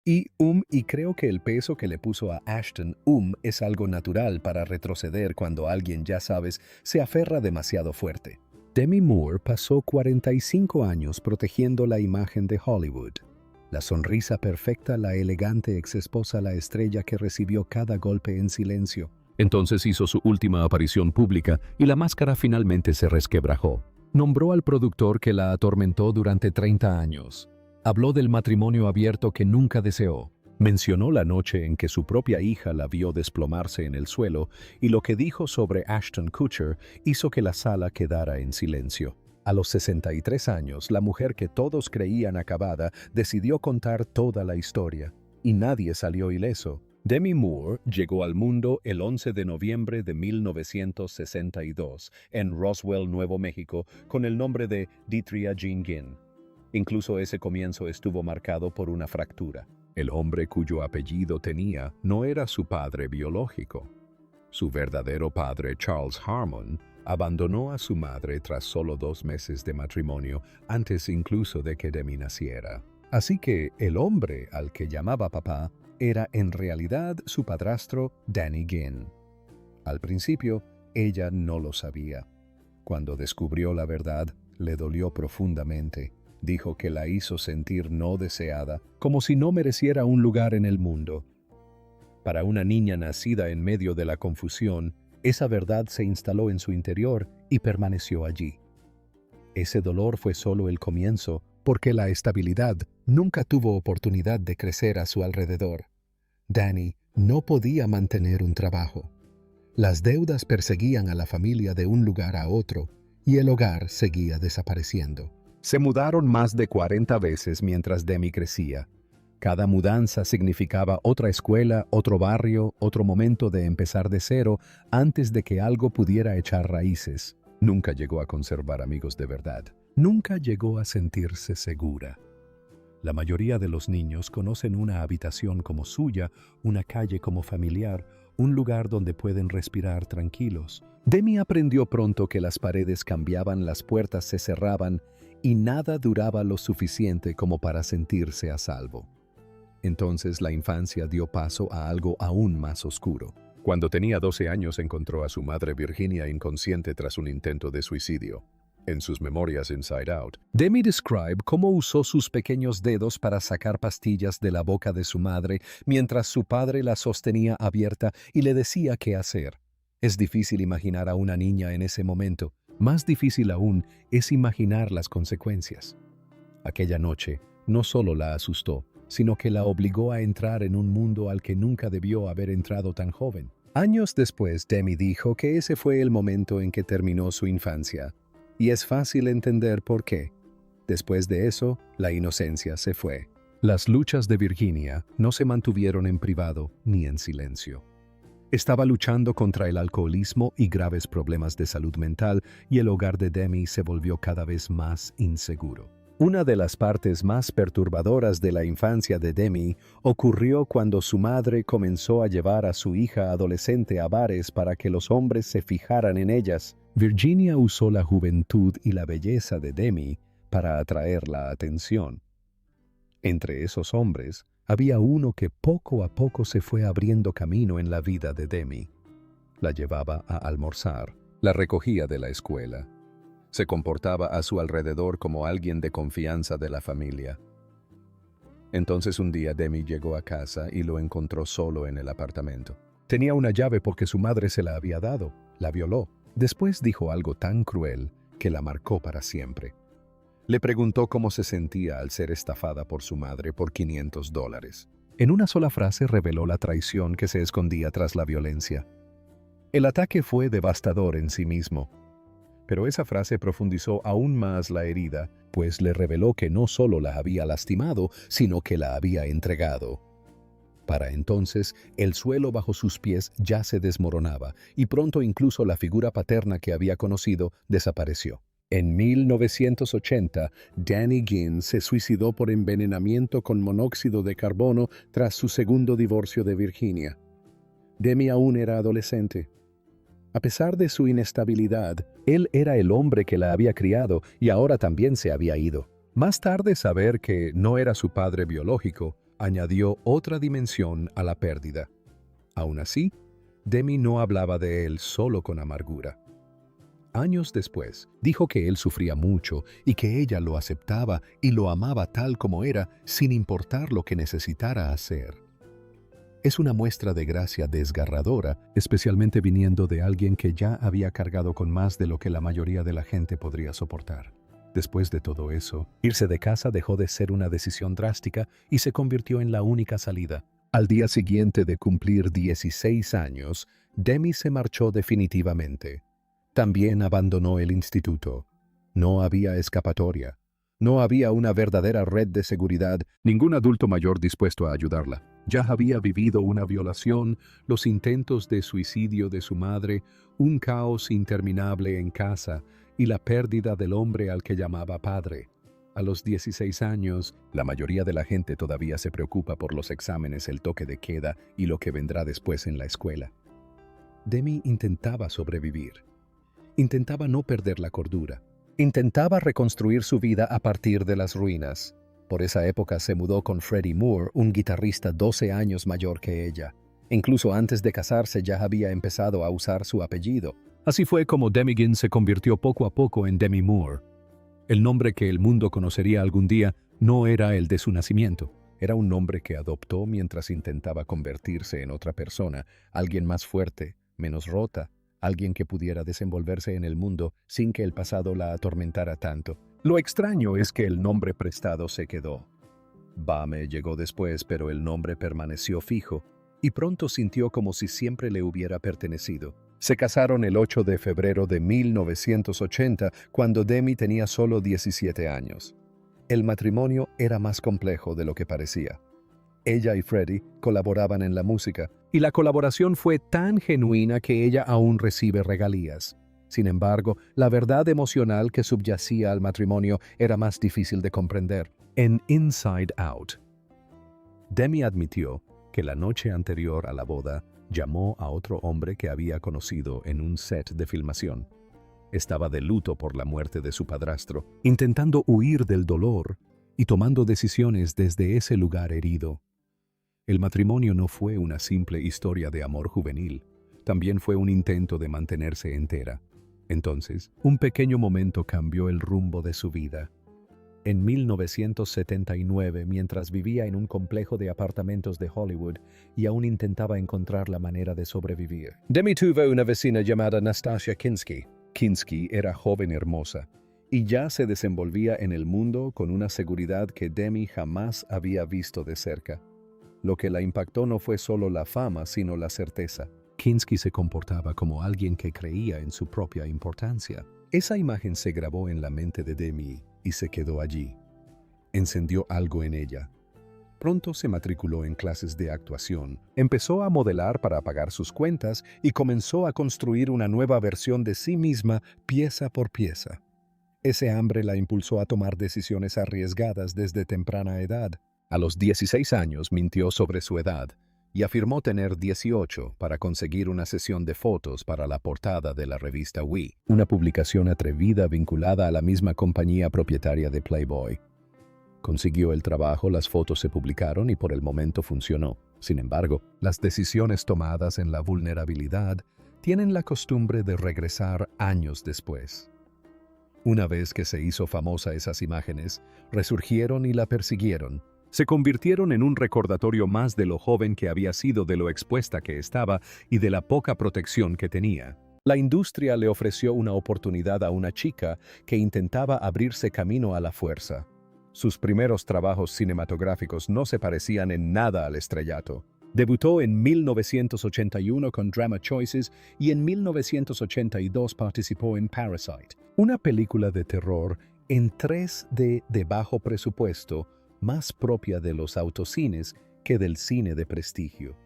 Y creo que el peso que le puso a Ashton, es algo natural para retroceder cuando alguien, ya sabes, se aferra demasiado fuerte. Demi Moore pasó 45 años protegiendo la imagen de Hollywood. La sonrisa perfecta, la elegante exesposa, la estrella que recibió cada golpe en silencio. Entonces hizo su última aparición pública y la máscara finalmente se resquebrajó. Nombró al productor que la atormentó durante 30 años. Habló del matrimonio abierto que nunca deseó. Mencionó la noche en que su propia hija la vio desplomarse en el suelo y lo que dijo sobre Ashton Kutcher hizo que la sala quedara en silencio. A los 63 años, la mujer que todos creían acabada decidió contar toda la historia. Y nadie salió ileso. Demi Moore llegó al mundo el 11 de noviembre de 1962 en Roswell, Nuevo México, con el nombre de Detria Jean Ginn. Incluso ese comienzo estuvo marcado por una fractura. El hombre cuyo apellido tenía no era su padre biológico. Su verdadero padre, Charles Harmon, abandonó a su madre tras solo 2 meses de matrimonio, antes incluso de que Demi naciera. Así que el hombre al que llamaba papá era en realidad su padrastro, Danny Ginn. Al principio, ella no lo sabía. Cuando descubrió la verdad, le dolió profundamente. Dijo que la hizo sentir no deseada, como si no mereciera un lugar en el mundo. Para una niña nacida en medio de la confusión, esa verdad se instaló en su interior y permaneció allí. Ese dolor fue solo el comienzo, porque la estabilidad nunca tuvo oportunidad de crecer a su alrededor. Danny no podía mantener un trabajo. Las deudas perseguían a la familia de un lugar a otro, y el hogar seguía desapareciendo. Se mudaron más de 40 veces mientras Demi crecía. Cada mudanza significaba otra escuela, otro barrio, otro momento de empezar de cero antes de que algo pudiera echar raíces. Nunca llegó a conservar amigos de verdad. Nunca llegó a sentirse segura. La mayoría de los niños conocen una habitación como suya, una calle como familiar, un lugar donde pueden respirar tranquilos. Demi aprendió pronto que las paredes cambiaban, las puertas se cerraban y nada duraba lo suficiente como para sentirse a salvo. Entonces la infancia dio paso a algo aún más oscuro. Cuando tenía 12 años encontró a su madre Virginia inconsciente tras un intento de suicidio. En sus memorias Inside Out, Demi describe cómo usó sus pequeños dedos para sacar pastillas de la boca de su madre mientras su padre la sostenía abierta y le decía qué hacer. Es difícil imaginar a una niña en ese momento. Más difícil aún es imaginar las consecuencias. Aquella noche no solo la asustó, sino que la obligó a entrar en un mundo al que nunca debió haber entrado tan joven. Años después, Demi dijo que ese fue el momento en que terminó su infancia. Y es fácil entender por qué. Después de eso, la inocencia se fue. Las luchas de Virginia no se mantuvieron en privado ni en silencio. Estaba luchando contra el alcoholismo y graves problemas de salud mental, y el hogar de Demi se volvió cada vez más inseguro. Una de las partes más perturbadoras de la infancia de Demi ocurrió cuando su madre comenzó a llevar a su hija adolescente a bares para que los hombres se fijaran en ellas. Virginia usó la juventud y la belleza de Demi para atraer la atención. Entre esos hombres, había uno que poco a poco se fue abriendo camino en la vida de Demi. La llevaba a almorzar, la recogía de la escuela. Se comportaba a su alrededor como alguien de confianza de la familia. Entonces un día Demi llegó a casa y lo encontró solo en el apartamento. Tenía una llave porque su madre se la había dado. La violó. Después dijo algo tan cruel que la marcó para siempre. Le preguntó cómo se sentía al ser estafada por su madre por $500. En una sola frase reveló la traición que se escondía tras la violencia. El ataque fue devastador en sí mismo, pero esa frase profundizó aún más la herida, pues le reveló que no solo la había lastimado, sino que la había entregado. Para entonces, el suelo bajo sus pies ya se desmoronaba, y pronto incluso la figura paterna que había conocido desapareció. En 1980, Danny Ginn se suicidó por envenenamiento con monóxido de carbono tras su segundo divorcio de Virginia. Demi aún era adolescente. A pesar de su inestabilidad, él era el hombre que la había criado y ahora también se había ido. Más tarde, saber que no era su padre biológico añadió otra dimensión a la pérdida. Aún así, Demi no hablaba de él solo con amargura. Años después, dijo que él sufría mucho y que ella lo aceptaba y lo amaba tal como era, sin importar lo que necesitara hacer. Es una muestra de gracia desgarradora, especialmente viniendo de alguien que ya había cargado con más de lo que la mayoría de la gente podría soportar. Después de todo eso, irse de casa dejó de ser una decisión drástica y se convirtió en la única salida. Al día siguiente de cumplir 16 años, Demi se marchó definitivamente. También abandonó el instituto. No había escapatoria. No había una verdadera red de seguridad, ningún adulto mayor dispuesto a ayudarla. Ya había vivido una violación, los intentos de suicidio de su madre, un caos interminable en casa y la pérdida del hombre al que llamaba padre. A los 16 años, la mayoría de la gente todavía se preocupa por los exámenes, el toque de queda y lo que vendrá después en la escuela. Demi intentaba sobrevivir. Intentaba no perder la cordura. Intentaba reconstruir su vida a partir de las ruinas. Por esa época se mudó con Freddie Moore, un guitarrista 12 años mayor que ella. Incluso antes de casarse ya había empezado a usar su apellido. Así fue como Demi se convirtió poco a poco en Demi Moore. El nombre que el mundo conocería algún día no era el de su nacimiento. Era un nombre que adoptó mientras intentaba convertirse en otra persona, alguien más fuerte, menos rota, alguien que pudiera desenvolverse en el mundo sin que el pasado la atormentara tanto. Lo extraño es que el nombre prestado se quedó. Bame llegó después, pero el nombre permaneció fijo, y pronto sintió como si siempre le hubiera pertenecido. Se casaron el 8 de febrero de 1980, cuando Demi tenía solo 17 años. El matrimonio era más complejo de lo que parecía. Ella y Freddie colaboraban en la música, y la colaboración fue tan genuina que ella aún recibe regalías. Sin embargo, la verdad emocional que subyacía al matrimonio era más difícil de comprender. En Inside Out, Demi admitió que la noche anterior a la boda llamó a otro hombre que había conocido en un set de filmación. Estaba de luto por la muerte de su padrastro, intentando huir del dolor y tomando decisiones desde ese lugar herido. El matrimonio no fue una simple historia de amor juvenil, también fue un intento de mantenerse entera. Entonces, un pequeño momento cambió el rumbo de su vida. En 1979, mientras vivía en un complejo de apartamentos de Hollywood y aún intentaba encontrar la manera de sobrevivir, Demi tuvo una vecina llamada Nastasia Kinski. Kinski era joven hermosa y ya se desenvolvía en el mundo con una seguridad que Demi jamás había visto de cerca. Lo que la impactó no fue solo la fama, sino la certeza. Kinski se comportaba como alguien que creía en su propia importancia. Esa imagen se grabó en la mente de Demi y se quedó allí. Encendió algo en ella. Pronto se matriculó en clases de actuación, empezó a modelar para pagar sus cuentas y comenzó a construir una nueva versión de sí misma pieza por pieza. Ese hambre la impulsó a tomar decisiones arriesgadas desde temprana edad. A los 16 años mintió sobre su edad y afirmó tener 18 para conseguir una sesión de fotos para la portada de la revista We, una publicación atrevida vinculada a la misma compañía propietaria de Playboy. Consiguió el trabajo, las fotos se publicaron y por el momento funcionó. Sin embargo, las decisiones tomadas en la vulnerabilidad tienen la costumbre de regresar años después. Una vez que se hizo famosa, esas imágenes resurgieron y la persiguieron. Se convirtieron en un recordatorio más de lo joven que había sido, de lo expuesta que estaba y de la poca protección que tenía. La industria le ofreció una oportunidad a una chica que intentaba abrirse camino a la fuerza. Sus primeros trabajos cinematográficos no se parecían en nada al estrellato. Debutó en 1981 con Drama Choices y en 1982 participó en Parasite, una película de terror en 3D de bajo presupuesto, más propia de los autocines que del cine de prestigio.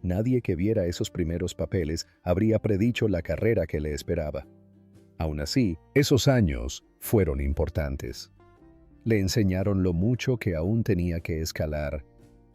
Nadie que viera esos primeros papeles habría predicho la carrera que le esperaba. Aún así, esos años fueron importantes. Le enseñaron lo mucho que aún tenía que escalar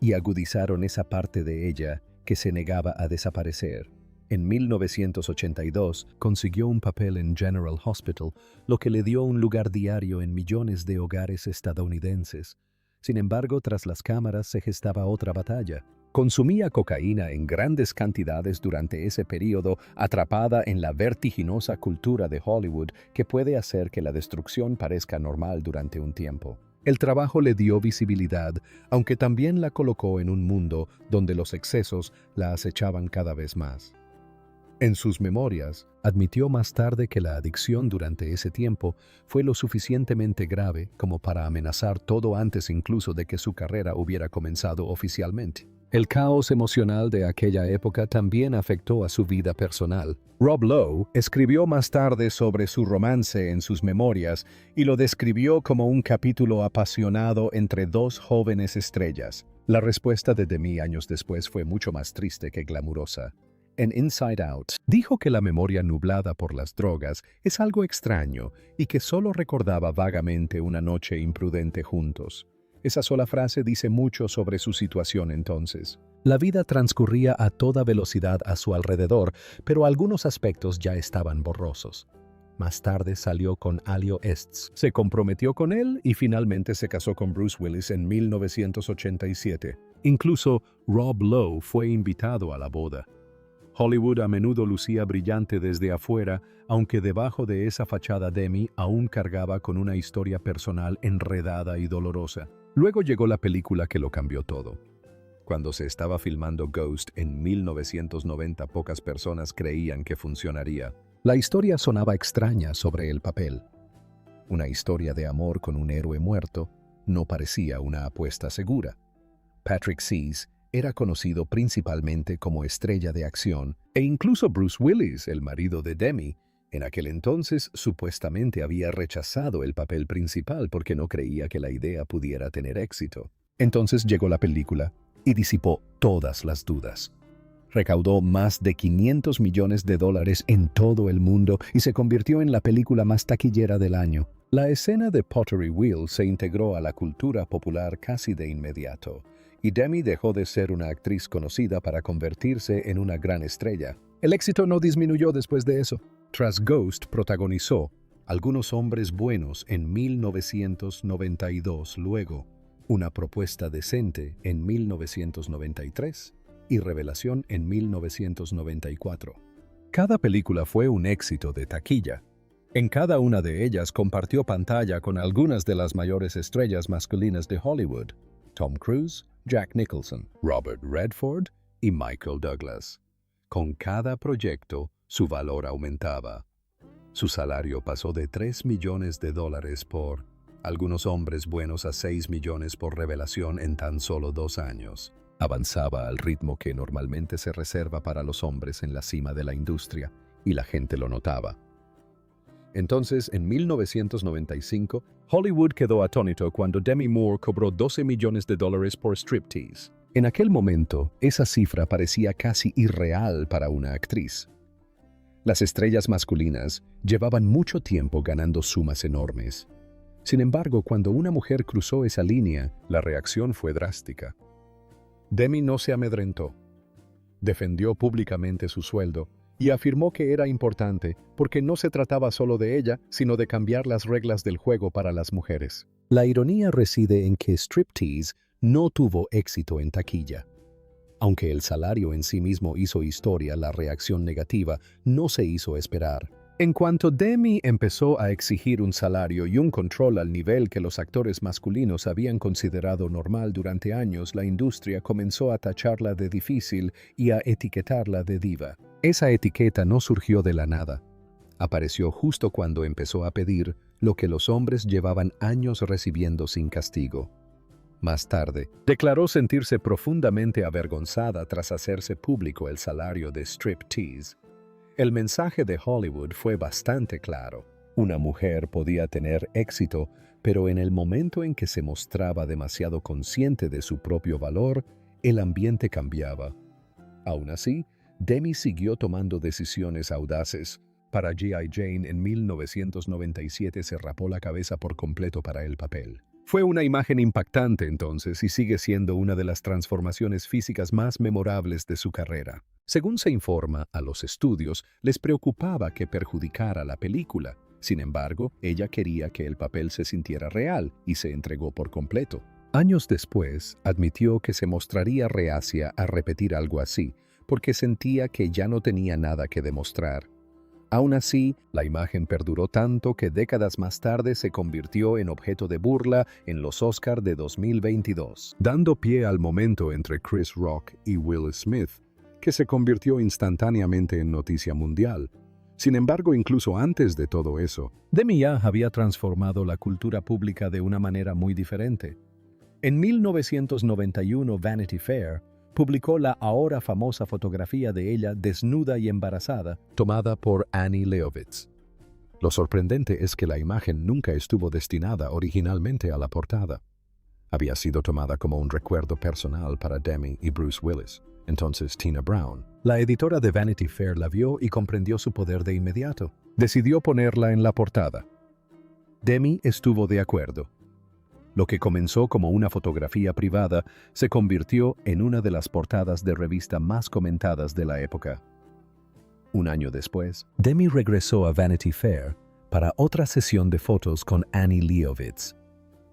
y agudizaron esa parte de ella que se negaba a desaparecer. En 1982 consiguió un papel en General Hospital, lo que le dio un lugar diario en millones de hogares estadounidenses. Sin embargo, tras las cámaras se gestaba otra batalla. Consumía cocaína en grandes cantidades durante ese periodo, atrapada en la vertiginosa cultura de Hollywood que puede hacer que la destrucción parezca normal durante un tiempo. El trabajo le dio visibilidad, aunque también la colocó en un mundo donde los excesos la acechaban cada vez más. En sus memorias, admitió más tarde que la adicción durante ese tiempo fue lo suficientemente grave como para amenazar todo antes incluso de que su carrera hubiera comenzado oficialmente. El caos emocional de aquella época también afectó a su vida personal. Rob Lowe escribió más tarde sobre su romance en sus memorias y lo describió como un capítulo apasionado entre dos jóvenes estrellas. La respuesta de Demi años después fue mucho más triste que glamurosa. En Inside Out, dijo que la memoria nublada por las drogas es algo extraño y que solo recordaba vagamente una noche imprudente juntos. Esa sola frase dice mucho sobre su situación entonces. La vida transcurría a toda velocidad a su alrededor, pero algunos aspectos ya estaban borrosos. Más tarde salió con Alio Estes, se comprometió con él y finalmente se casó con Bruce Willis en 1987. Incluso Rob Lowe fue invitado a la boda. Hollywood a menudo lucía brillante desde afuera, aunque debajo de esa fachada Demi aún cargaba con una historia personal enredada y dolorosa. Luego llegó la película que lo cambió todo. Cuando se estaba filmando Ghost en 1990, pocas personas creían que funcionaría. La historia sonaba extraña sobre el papel. Una historia de amor con un héroe muerto no parecía una apuesta segura. Patrick Swayze era conocido principalmente como estrella de acción, e incluso Bruce Willis, el marido de Demi, en aquel entonces supuestamente había rechazado el papel principal porque no creía que la idea pudiera tener éxito. Entonces llegó la película y disipó todas las dudas. Recaudó más de $500 millones en todo el mundo y se convirtió en la película más taquillera del año. La escena de Pottery Wheel se integró a la cultura popular casi de inmediato, y Demi dejó de ser una actriz conocida para convertirse en una gran estrella. El éxito no disminuyó después de eso. Tras Ghost protagonizó Algunos hombres buenos en 1992, luego Una propuesta decente en 1993 y Revelación en 1994. Cada película fue un éxito de taquilla. En cada una de ellas compartió pantalla con algunas de las mayores estrellas masculinas de Hollywood: Tom Cruise, Jack Nicholson, Robert Redford y Michael Douglas. Con cada proyecto, su valor aumentaba. Su salario pasó de $3 millones por Algunos hombres buenos a $6 millones por Revelación en tan solo 2 años. Avanzaba al ritmo que normalmente se reserva para los hombres en la cima de la industria, y la gente lo notaba. Entonces, en 1995, Hollywood quedó atónito cuando Demi Moore cobró $12 millones por Striptease. En aquel momento, esa cifra parecía casi irreal para una actriz. Las estrellas masculinas llevaban mucho tiempo ganando sumas enormes. Sin embargo, cuando una mujer cruzó esa línea, la reacción fue drástica. Demi no se amedrentó. Defendió públicamente su sueldo y afirmó que era importante porque no se trataba solo de ella, sino de cambiar las reglas del juego para las mujeres. La ironía reside en que Striptease no tuvo éxito en taquilla. Aunque el salario en sí mismo hizo historia, la reacción negativa no se hizo esperar. En cuanto Demi empezó a exigir un salario y un control al nivel que los actores masculinos habían considerado normal durante años, la industria comenzó a tacharla de difícil y a etiquetarla de diva. Esa etiqueta no surgió de la nada. Apareció justo cuando empezó a pedir lo que los hombres llevaban años recibiendo sin castigo. Más tarde, declaró sentirse profundamente avergonzada tras hacerse público el salario de Striptease. El mensaje de Hollywood fue bastante claro. Una mujer podía tener éxito, pero en el momento en que se mostraba demasiado consciente de su propio valor, el ambiente cambiaba. Aún así, Demi siguió tomando decisiones audaces. Para G.I. Jane en 1997 se rapó la cabeza por completo para el papel. Fue una imagen impactante entonces y sigue siendo una de las transformaciones físicas más memorables de su carrera. Según se informa, a los estudios les preocupaba que perjudicara la película. Sin embargo, ella quería que el papel se sintiera real y se entregó por completo. Años después, admitió que se mostraría reacia a repetir algo así, porque sentía que ya no tenía nada que demostrar. Aún así, la imagen perduró tanto que décadas más tarde se convirtió en objeto de burla en los Oscar de 2022, dando pie al momento entre Chris Rock y Will Smith, que se convirtió instantáneamente en noticia mundial. Sin embargo, incluso antes de todo eso, Demi ya había transformado la cultura pública de una manera muy diferente. En 1991, Vanity Fair publicó la ahora famosa fotografía de ella desnuda y embarazada, tomada por Annie Leibovitz. Lo sorprendente es que la imagen nunca estuvo destinada originalmente a la portada. Había sido tomada como un recuerdo personal para Demi y Bruce Willis, entonces Tina Brown. La editora de Vanity Fair la vio y comprendió su poder de inmediato. Decidió ponerla en la portada. Demi estuvo de acuerdo. Lo que comenzó como una fotografía privada se convirtió en una de las portadas de revista más comentadas de la época. Un año después, Demi regresó a Vanity Fair para otra sesión de fotos con Annie Leibovitz.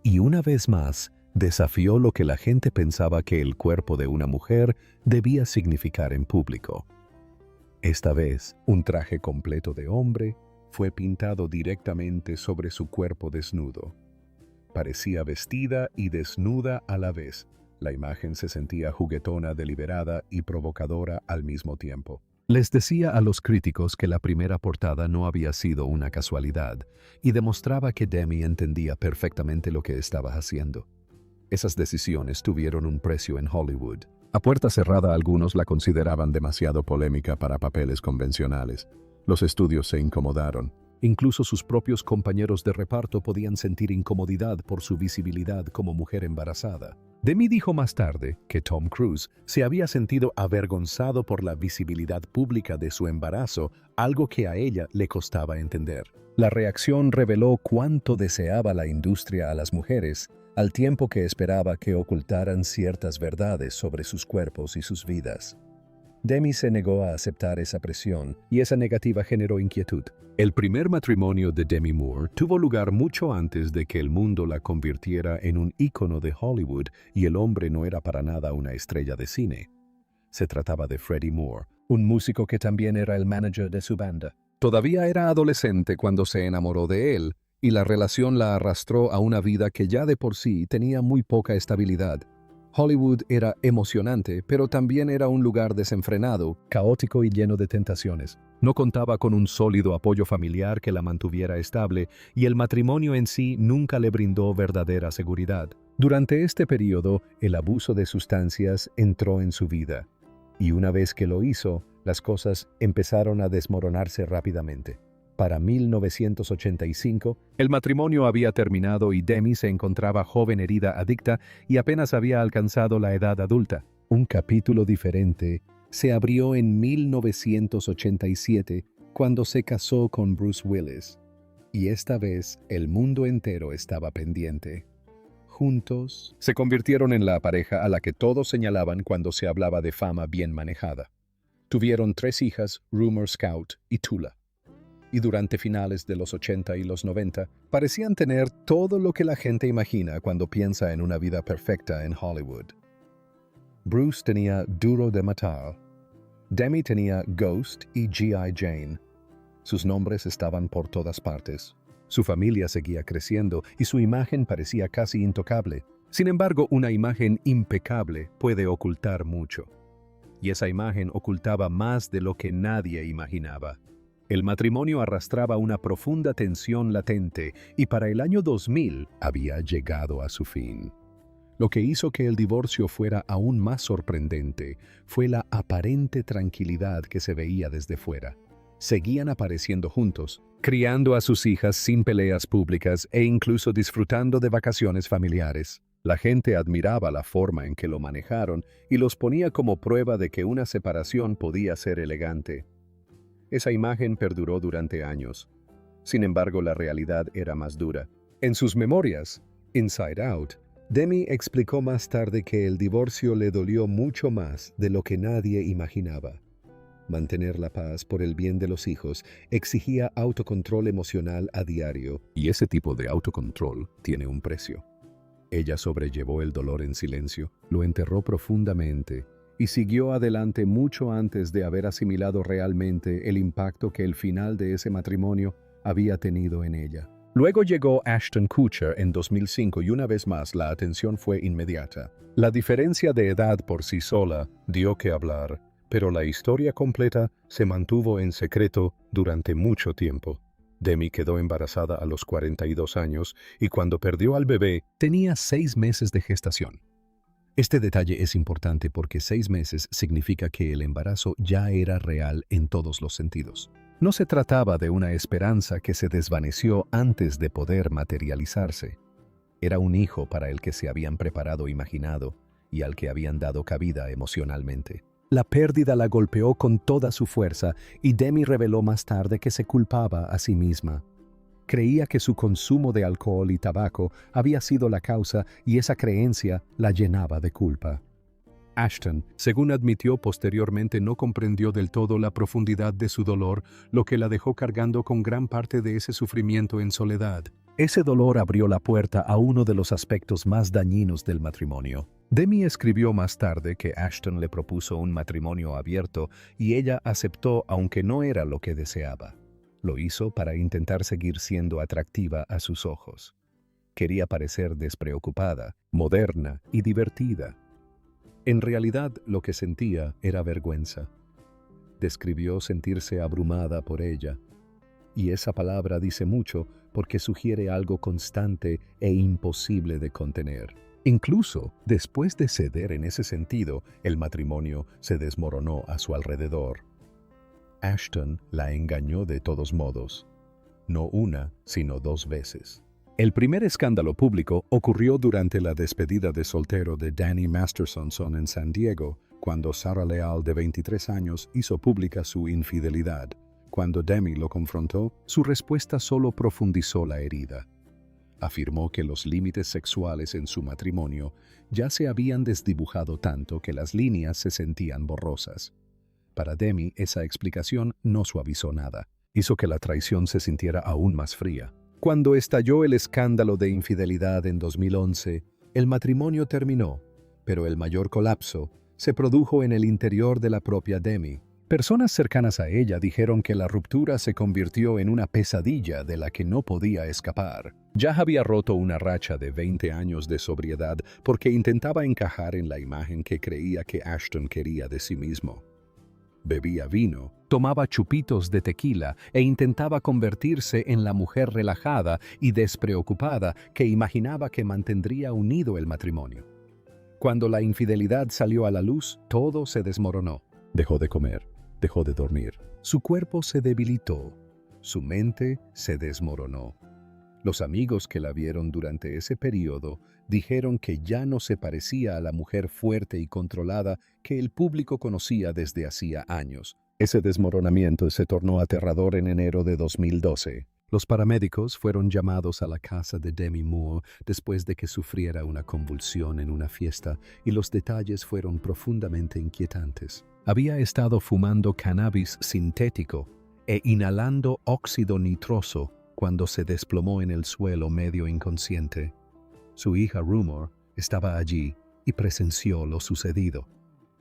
Y una vez más, desafió lo que la gente pensaba que el cuerpo de una mujer debía significar en público. Esta vez, un traje completo de hombre fue pintado directamente sobre su cuerpo desnudo. Parecía vestida y desnuda a la vez. La imagen se sentía juguetona, deliberada y provocadora al mismo tiempo. Les decía a los críticos que la primera portada no había sido una casualidad y demostraba que Demi entendía perfectamente lo que estaba haciendo. Esas decisiones tuvieron un precio en Hollywood. A puerta cerrada algunos la consideraban demasiado polémica para papeles convencionales. Los estudios se incomodaron. Incluso sus propios compañeros de reparto podían sentir incomodidad por su visibilidad como mujer embarazada. Demi dijo más tarde que Tom Cruise se había sentido avergonzado por la visibilidad pública de su embarazo, algo que a ella le costaba entender. La reacción reveló cuánto deseaba la industria a las mujeres, al tiempo que esperaba que ocultaran ciertas verdades sobre sus cuerpos y sus vidas. Demi se negó a aceptar esa presión y esa negativa generó inquietud. El primer matrimonio de Demi Moore tuvo lugar mucho antes de que el mundo la convirtiera en un ícono de Hollywood y el hombre no era para nada una estrella de cine. Se trataba de Freddie Moore, un músico que también era el manager de su banda. Todavía era adolescente cuando se enamoró de él, y la relación la arrastró a una vida que ya de por sí tenía muy poca estabilidad. Hollywood era emocionante, pero también era un lugar desenfrenado, caótico y lleno de tentaciones. No contaba con un sólido apoyo familiar que la mantuviera estable, y el matrimonio en sí nunca le brindó verdadera seguridad. Durante este periodo, el abuso de sustancias entró en su vida, y una vez que lo hizo, las cosas empezaron a desmoronarse rápidamente. Para 1985, el matrimonio había terminado y Demi se encontraba joven, herida, adicta y apenas había alcanzado la edad adulta. Un capítulo diferente se abrió en 1987 cuando se casó con Bruce Willis. Y esta vez el mundo entero estaba pendiente. Juntos, se convirtieron en la pareja a la que todos señalaban cuando se hablaba de fama bien manejada. Tuvieron 3 hijas, Rumor Scout y Tula. Y durante finales de los 80 y los 90, parecían tener todo lo que la gente imagina cuando piensa en una vida perfecta en Hollywood. Bruce tenía Duro de Matar. Demi tenía Ghost y G.I. Jane. Sus nombres estaban por todas partes. Su familia seguía creciendo y su imagen parecía casi intocable. Sin embargo, una imagen impecable puede ocultar mucho. Y esa imagen ocultaba más de lo que nadie imaginaba. El matrimonio arrastraba una profunda tensión latente y para el año 2000 había llegado a su fin. Lo que hizo que el divorcio fuera aún más sorprendente fue la aparente tranquilidad que se veía desde fuera. Seguían apareciendo juntos, criando a sus hijas sin peleas públicas e incluso disfrutando de vacaciones familiares. La gente admiraba la forma en que lo manejaron y los ponía como prueba de que una separación podía ser elegante. Esa imagen perduró durante años. Sin embargo, la realidad era más dura. En sus memorias, Inside Out, Demi explicó más tarde que el divorcio le dolió mucho más de lo que nadie imaginaba. Mantener la paz por el bien de los hijos exigía autocontrol emocional a diario, y ese tipo de autocontrol tiene un precio. Ella sobrellevó el dolor en silencio, lo enterró profundamente y siguió adelante mucho antes de haber asimilado realmente el impacto que el final de ese matrimonio había tenido en ella. Luego llegó Ashton Kutcher en 2005 y una vez más la atención fue inmediata. La diferencia de edad por sí sola dio que hablar, pero la historia completa se mantuvo en secreto durante mucho tiempo. Demi quedó embarazada a los 42 años y cuando perdió al bebé tenía 6 meses de gestación. Este detalle es importante porque 6 meses significa que el embarazo ya era real en todos los sentidos. No se trataba de una esperanza que se desvaneció antes de poder materializarse. Era un hijo para el que se habían preparado e imaginado y al que habían dado cabida emocionalmente. La pérdida la golpeó con toda su fuerza y Demi reveló más tarde que se culpaba a sí misma. Creía que su consumo de alcohol y tabaco había sido la causa y esa creencia la llenaba de culpa. Ashton, según admitió posteriormente, no comprendió del todo la profundidad de su dolor, lo que la dejó cargando con gran parte de ese sufrimiento en soledad. Ese dolor abrió la puerta a uno de los aspectos más dañinos del matrimonio. Demi escribió más tarde que Ashton le propuso un matrimonio abierto y ella aceptó aunque no era lo que deseaba. Lo hizo para intentar seguir siendo atractiva a sus ojos. Quería parecer despreocupada, moderna y divertida. En realidad, lo que sentía era vergüenza. Describió sentirse abrumada por ella. Y esa palabra dice mucho porque sugiere algo constante e imposible de contener. Incluso después de ceder en ese sentido, el matrimonio se desmoronó a su alrededor. Ashton la engañó de todos modos. No una, sino 2 veces. El primer escándalo público ocurrió durante la despedida de soltero de Danny Masterson en San Diego, cuando Sarah Leal, de 23 años, hizo pública su infidelidad. Cuando Demi lo confrontó, su respuesta solo profundizó la herida. Afirmó que los límites sexuales en su matrimonio ya se habían desdibujado tanto que las líneas se sentían borrosas. Para Demi, esa explicación no suavizó nada. Hizo que la traición se sintiera aún más fría. Cuando estalló el escándalo de infidelidad en 2011, el matrimonio terminó, pero el mayor colapso se produjo en el interior de la propia Demi. Personas cercanas a ella dijeron que la ruptura se convirtió en una pesadilla de la que no podía escapar. Ya había roto una racha de 20 años de sobriedad porque intentaba encajar en la imagen que creía que Ashton quería de sí mismo. Bebía vino, tomaba chupitos de tequila e intentaba convertirse en la mujer relajada y despreocupada que imaginaba que mantendría unido el matrimonio. Cuando la infidelidad salió a la luz, todo se desmoronó. Dejó de comer, dejó de dormir. Su cuerpo se debilitó, su mente se desmoronó. Los amigos que la vieron durante ese periodo dijeron que ya no se parecía a la mujer fuerte y controlada que el público conocía desde hacía años. Ese desmoronamiento se tornó aterrador en enero de 2012. Los paramédicos fueron llamados a la casa de Demi Moore después de que sufriera una convulsión en una fiesta y los detalles fueron profundamente inquietantes. Había estado fumando cannabis sintético e inhalando óxido nitroso cuando se desplomó en el suelo medio inconsciente. Su hija Rumor estaba allí y presenció lo sucedido.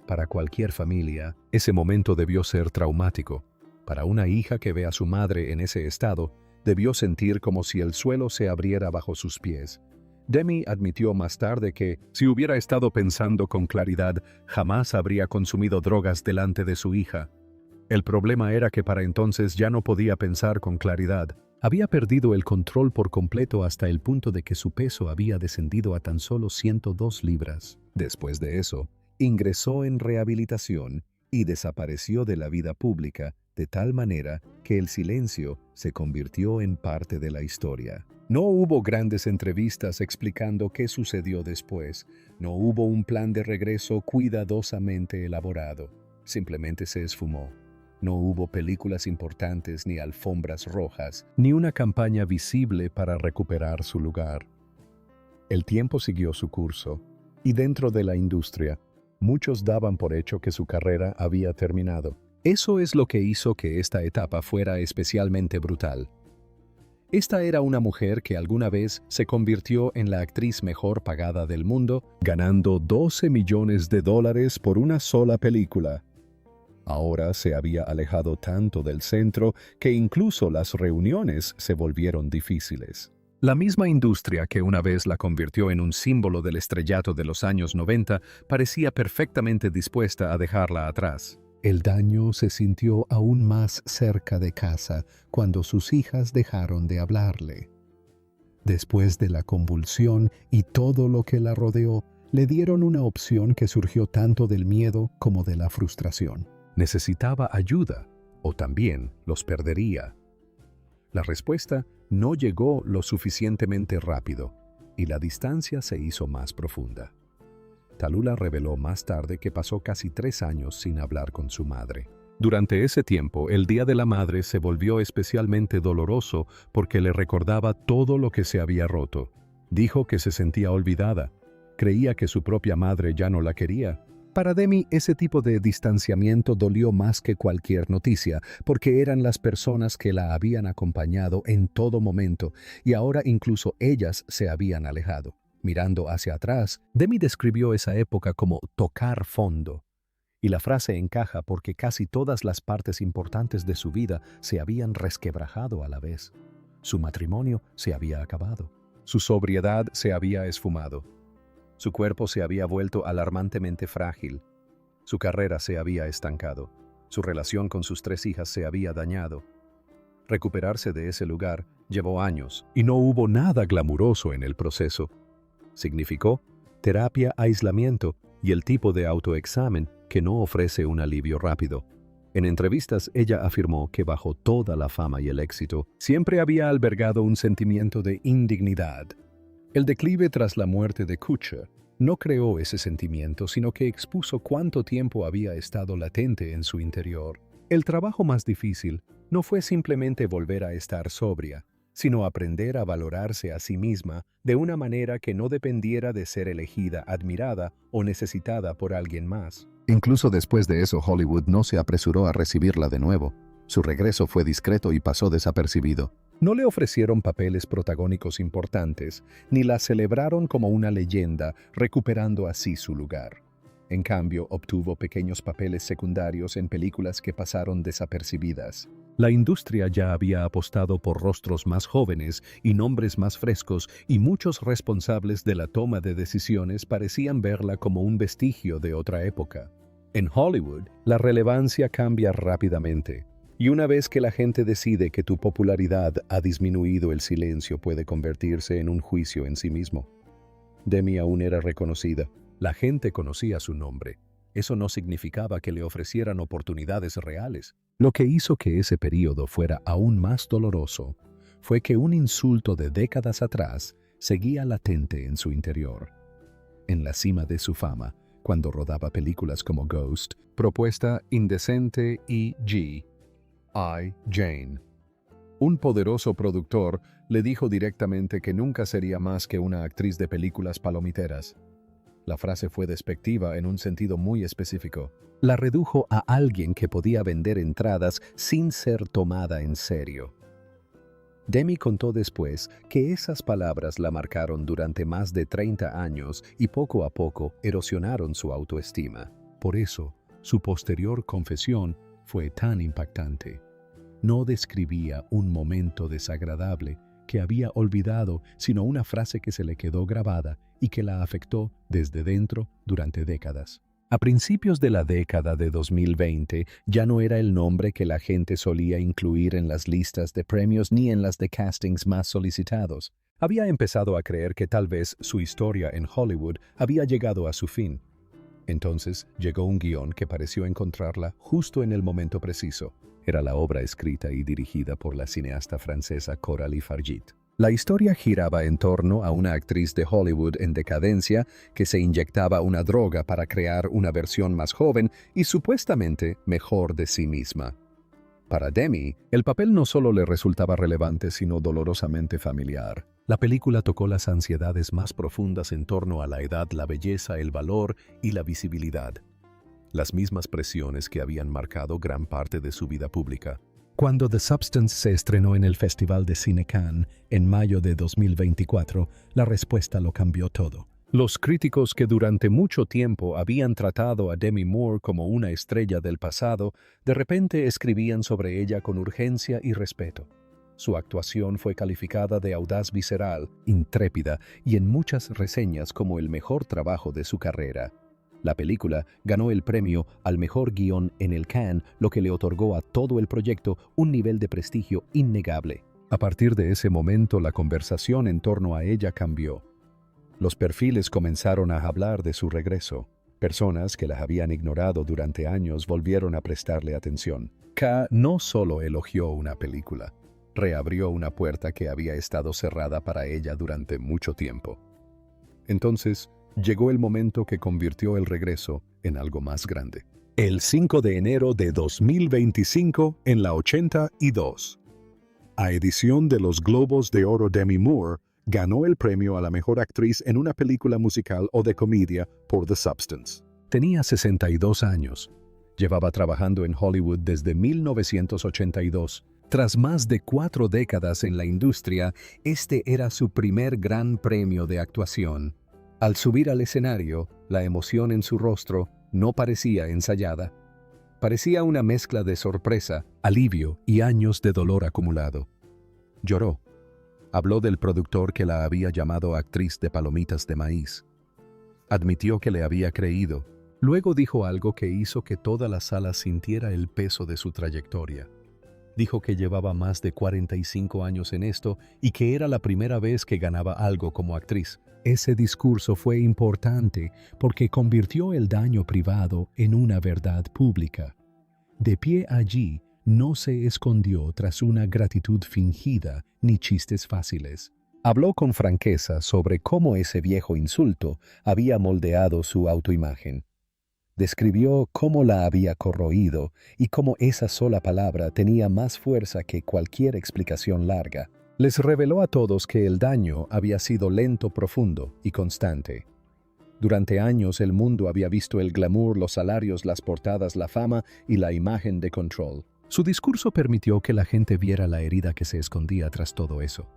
Para cualquier familia, ese momento debió ser traumático. Para una hija que ve a su madre en ese estado, debió sentir como si el suelo se abriera bajo sus pies. Demi admitió más tarde que, si hubiera estado pensando con claridad, jamás habría consumido drogas delante de su hija. El problema era que para entonces ya no podía pensar con claridad. Había perdido el control por completo hasta el punto de que su peso había descendido a tan solo 102 libras. Después de eso, ingresó en rehabilitación y desapareció de la vida pública de tal manera que el silencio se convirtió en parte de la historia. No hubo grandes entrevistas explicando qué sucedió después. No hubo un plan de regreso cuidadosamente elaborado. Simplemente se esfumó. No hubo películas importantes ni alfombras rojas, ni una campaña visible para recuperar su lugar. El tiempo siguió su curso, y dentro de la industria, muchos daban por hecho que su carrera había terminado. Eso es lo que hizo que esta etapa fuera especialmente brutal. Esta era una mujer que alguna vez se convirtió en la actriz mejor pagada del mundo, ganando $12 millones por una sola película. Ahora se había alejado tanto del centro que incluso las reuniones se volvieron difíciles. La misma industria que una vez la convirtió en un símbolo del estrellato de los años 90 parecía perfectamente dispuesta a dejarla atrás. El daño se sintió aún más cerca de casa cuando sus hijas dejaron de hablarle. Después de la convulsión y todo lo que la rodeó, le dieron una opción que surgió tanto del miedo como de la frustración. Necesitaba ayuda, o también los perdería. La respuesta no llegó lo suficientemente rápido, y la distancia se hizo más profunda. Tallulah reveló más tarde que pasó casi 3 años sin hablar con su madre. Durante ese tiempo, el Día de la Madre se volvió especialmente doloroso porque le recordaba todo lo que se había roto. Dijo que se sentía olvidada, creía que su propia madre ya no la quería. Para Demi, ese tipo de distanciamiento dolió más que cualquier noticia, porque eran las personas que la habían acompañado en todo momento, y ahora incluso ellas se habían alejado. Mirando hacia atrás, Demi describió esa época como tocar fondo. Y la frase encaja porque casi todas las partes importantes de su vida se habían resquebrajado a la vez. Su matrimonio se había acabado. Su sobriedad se había esfumado. Su cuerpo se había vuelto alarmantemente frágil. Su carrera se había estancado. Su relación con sus 3 hijas se había dañado. Recuperarse de ese lugar llevó años, y no hubo nada glamuroso en el proceso. Significó terapia, aislamiento y el tipo de autoexamen que no ofrece un alivio rápido. En entrevistas, ella afirmó que bajo toda la fama y el éxito, siempre había albergado un sentimiento de indignidad. El declive tras la muerte de Kutcher no creó ese sentimiento, sino que expuso cuánto tiempo había estado latente en su interior. El trabajo más difícil no fue simplemente volver a estar sobria, sino aprender a valorarse a sí misma de una manera que no dependiera de ser elegida, admirada o necesitada por alguien más. Incluso después de eso, Hollywood no se apresuró a recibirla de nuevo. Su regreso fue discreto y pasó desapercibido. No le ofrecieron papeles protagónicos importantes, ni la celebraron como una leyenda, recuperando así su lugar. En cambio, obtuvo pequeños papeles secundarios en películas que pasaron desapercibidas. La industria ya había apostado por rostros más jóvenes y nombres más frescos, y muchos responsables de la toma de decisiones parecían verla como un vestigio de otra época. En Hollywood, la relevancia cambia rápidamente. Y una vez que la gente decide que tu popularidad ha disminuido, el silencio puede convertirse en un juicio en sí mismo. Demi aún era reconocida. La gente conocía su nombre. Eso no significaba que le ofrecieran oportunidades reales. Lo que hizo que ese período fuera aún más doloroso fue que un insulto de décadas atrás seguía latente en su interior. En la cima de su fama, cuando rodaba películas como Ghost, Propuesta Indecente y Jane. Un poderoso productor le dijo directamente que nunca sería más que una actriz de películas palomiteras. La frase fue despectiva en un sentido muy específico. La redujo a alguien que podía vender entradas sin ser tomada en serio. Demi contó después que esas palabras la marcaron durante más de 30 años y poco a poco erosionaron su autoestima. Por eso, su posterior confesión fue tan impactante. No describía un momento desagradable que había olvidado, sino una frase que se le quedó grabada y que la afectó desde dentro durante décadas. A principios de la década de 2020, ya no era el nombre que la gente solía incluir en las listas de premios ni en las de castings más solicitados. Había empezado a creer que tal vez su historia en Hollywood había llegado a su fin. Entonces llegó un guión que pareció encontrarla justo en el momento preciso. Era la obra escrita y dirigida por la cineasta francesa Coralie Fargit. La historia giraba en torno a una actriz de Hollywood en decadencia que se inyectaba una droga para crear una versión más joven y supuestamente mejor de sí misma. Para Demi, el papel no solo le resultaba relevante, sino dolorosamente familiar. La película tocó las ansiedades más profundas en torno a la edad, la belleza, el valor y la visibilidad. Las mismas presiones que habían marcado gran parte de su vida pública. Cuando The Substance se estrenó en el Festival de Cine Cannes en mayo de 2024, la respuesta lo cambió todo. Los críticos que durante mucho tiempo habían tratado a Demi Moore como una estrella del pasado, de repente escribían sobre ella con urgencia y respeto. Su actuación fue calificada de audaz, visceral, intrépida y en muchas reseñas como el mejor trabajo de su carrera. La película ganó el premio al mejor guión en el Cannes, lo que le otorgó a todo el proyecto un nivel de prestigio innegable. A partir de ese momento, la conversación en torno a ella cambió. Los perfiles comenzaron a hablar de su regreso. Personas que la habían ignorado durante años volvieron a prestarle atención. K no solo elogió una película, reabrió una puerta que había estado cerrada para ella durante mucho tiempo. Entonces, llegó el momento que convirtió el regreso en algo más grande. El 5 de enero de 2025, en la 82. A edición de los Globos de Oro, Demi Moore ganó el premio a la mejor actriz en una película musical o de comedia por The Substance. Tenía 62 años. Llevaba trabajando en Hollywood desde 1982. Tras más de 4 décadas en la industria, este era su primer gran premio de actuación. Al subir al escenario, la emoción en su rostro no parecía ensayada. Parecía una mezcla de sorpresa, alivio y años de dolor acumulado. Lloró. Habló del productor que la había llamado actriz de palomitas de maíz. Admitió que le había creído. Luego dijo algo que hizo que toda la sala sintiera el peso de su trayectoria. Dijo que llevaba más de 45 años en esto y que era la primera vez que ganaba algo como actriz. Ese discurso fue importante porque convirtió el daño privado en una verdad pública. De pie allí, no se escondió tras una gratitud fingida ni chistes fáciles. Habló con franqueza sobre cómo ese viejo insulto había moldeado su autoimagen. Describió cómo la había corroído y cómo esa sola palabra tenía más fuerza que cualquier explicación larga. Les reveló a todos que el daño había sido lento, profundo y constante. Durante años el mundo había visto el glamour, los salarios, las portadas, la fama y la imagen de control. Su discurso permitió que la gente viera la herida que se escondía tras todo eso.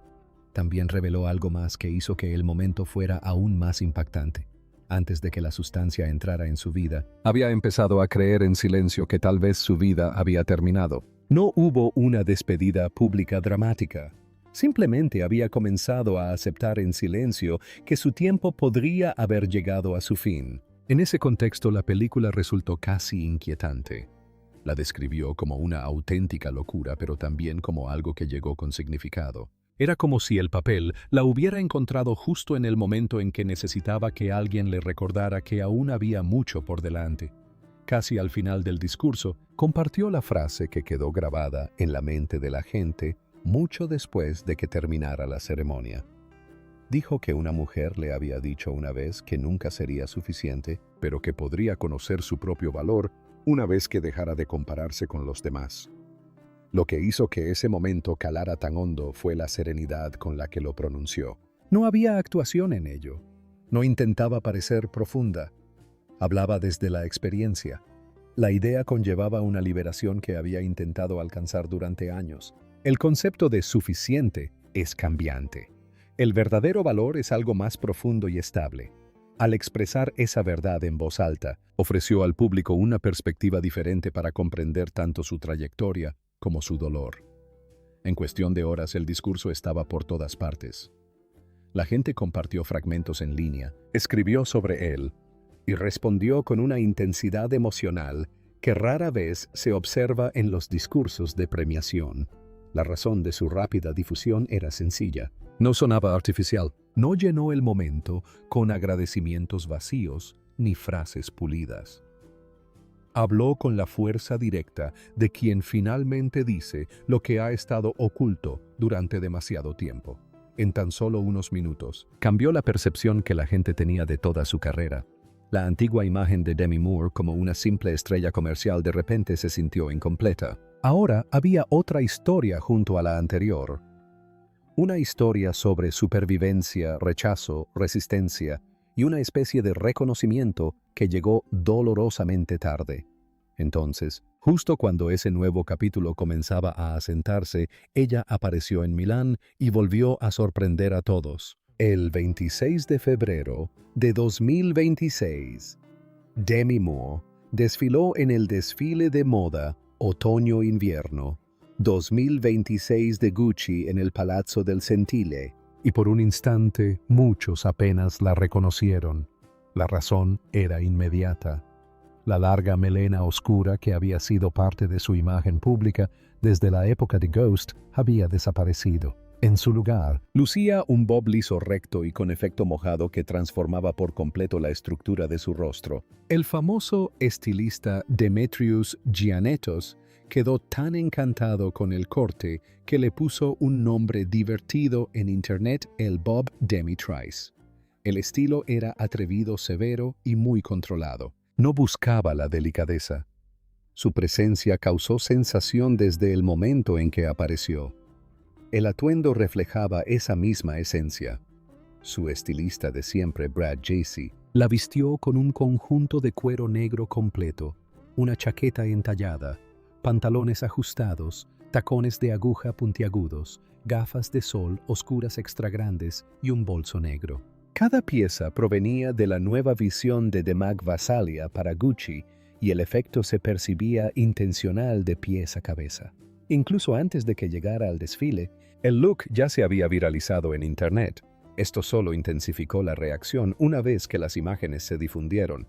También reveló algo más que hizo que el momento fuera aún más impactante. Antes de que la sustancia entrara en su vida, había empezado a creer en silencio que tal vez su vida había terminado. No hubo una despedida pública dramática. Simplemente había comenzado a aceptar en silencio que su tiempo podría haber llegado a su fin. En ese contexto, la película resultó casi inquietante. La describió como una auténtica locura, pero también como algo que llegó con significado. Era como si el papel la hubiera encontrado justo en el momento en que necesitaba que alguien le recordara que aún había mucho por delante. Casi al final del discurso, compartió la frase que quedó grabada en la mente de la gente mucho después de que terminara la ceremonia. Dijo que una mujer le había dicho una vez que nunca sería suficiente, pero que podría conocer su propio valor una vez que dejara de compararse con los demás. Lo que hizo que ese momento calara tan hondo fue la serenidad con la que lo pronunció. No había actuación en ello. No intentaba parecer profunda. Hablaba desde la experiencia. La idea conllevaba una liberación que había intentado alcanzar durante años. El concepto de suficiente es cambiante. El verdadero valor es algo más profundo y estable. Al expresar esa verdad en voz alta, ofreció al público una perspectiva diferente para comprender tanto su trayectoria como su dolor. En cuestión de horas, el discurso estaba por todas partes. La gente compartió fragmentos en línea, escribió sobre él y respondió con una intensidad emocional que rara vez se observa en los discursos de premiación. La razón de su rápida difusión era sencilla. No sonaba artificial. No llenó el momento con agradecimientos vacíos ni frases pulidas. Habló con la fuerza directa de quien finalmente dice lo que ha estado oculto durante demasiado tiempo. En tan solo unos minutos, cambió la percepción que la gente tenía de toda su carrera. La antigua imagen de Demi Moore como una simple estrella comercial de repente se sintió incompleta. Ahora había otra historia junto a la anterior. Una historia sobre supervivencia, rechazo, resistencia y una especie de reconocimiento que llegó dolorosamente tarde. Entonces, justo cuando ese nuevo capítulo comenzaba a asentarse, ella apareció en Milán y volvió a sorprender a todos. El 26 de febrero de 2026, Demi Moore desfiló en el desfile de moda Otoño-Invierno 2026 de Gucci en el Palazzo del Sentile, y por un instante muchos apenas la reconocieron. La razón era inmediata. La larga melena oscura que había sido parte de su imagen pública desde la época de Ghost había desaparecido. En su lugar, lucía un bob liso recto y con efecto mojado que transformaba por completo la estructura de su rostro. El famoso estilista Demetrius Giannetos quedó tan encantado con el corte que le puso un nombre divertido en internet: el Bob Demi Trice. El estilo era atrevido, severo y muy controlado. No buscaba la delicadeza. Su presencia causó sensación desde el momento en que apareció. El atuendo reflejaba esa misma esencia. Su estilista de siempre, Brad Jacey, la vistió con un conjunto de cuero negro completo, una chaqueta entallada, pantalones ajustados, tacones de aguja puntiagudos, gafas de sol oscuras extra grandes y un bolso negro. Cada pieza provenía de la nueva visión de Demag Vasalia para Gucci y el efecto se percibía intencional de pies a cabeza. Incluso antes de que llegara al desfile, el look ya se había viralizado en internet. Esto solo intensificó la reacción una vez que las imágenes se difundieron.